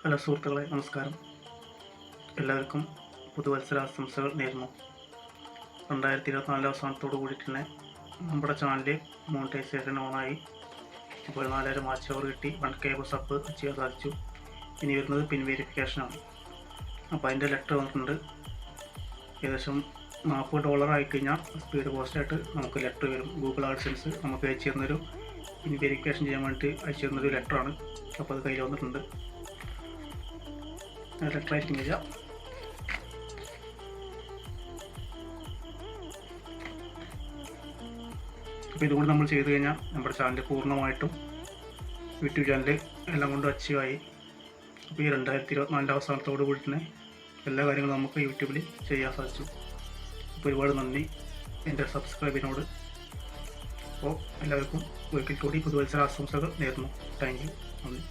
Hello സുഹൃത്തുക്കളെ, നമസ്കാരം. എല്ലാവർക്കും പുതുവത്സരാശംസകൾ നേരുന്നു. 2024 അവസാനത്തോടു കൂടി തന്നെ നമ്മുടെ ചാനൽ മോണിറ്റൈസേഷൻ ഓണായി. ഇപ്പോൾ 4.5 വാച്ച് അവർ കിട്ടി, 1K സബ് ചെയ്യാൻ സാധിച്ചു. ഇനി വരുന്നത് പിൻ വെരിഫിക്കേഷനാണ്. അപ്പോൾ അതിൻ്റെ ലെറ്റർ വന്നിട്ടുണ്ട്. ഏകദേശം $40 ആയിക്കഴിഞ്ഞാൽ സ്പീഡ് പോസ്റ്റായിട്ട് നമുക്ക് ലെറ്റർ വരും. ഗൂഗിൾ ആഡ്സെൻസ് നമുക്ക് അയച്ചു തരുന്നൊരു പിൻ വെരിഫിക്കേഷൻ ചെയ്യാൻ വേണ്ടി അയച്ചു തരുന്നൊരു ലെറ്ററാണ്. അപ്പോൾ അത് കയ്യിൽ വന്നിട്ടുണ്ട്. ലെറ്ററായിരിക്കും വരിക. അപ്പോൾ ഇതുകൂടി നമ്മൾ ചെയ്ത് കഴിഞ്ഞാൽ നമ്മുടെ ചാനൽ പൂർണ്ണമായിട്ടും യൂട്യൂബ് ചാനൽ എല്ലാം കൊണ്ട് അച്ചീവായി. അപ്പോൾ ഈ 2024 അവസാനത്തോടു കൂടി തന്നെ എല്ലാ കാര്യങ്ങളും നമുക്ക് യൂട്യൂബിൽ ചെയ്യാൻ സാധിച്ചു. അപ്പോൾ ഒരുപാട് നന്ദി എൻ്റെ സബ്സ്ക്രൈബിനോട്. അപ്പോൾ എല്ലാവർക്കും ഒരിക്കൽ കൂടി പുതുവത്സര ആശംസകൾ നേരുന്നു. Thank you. നന്ദി.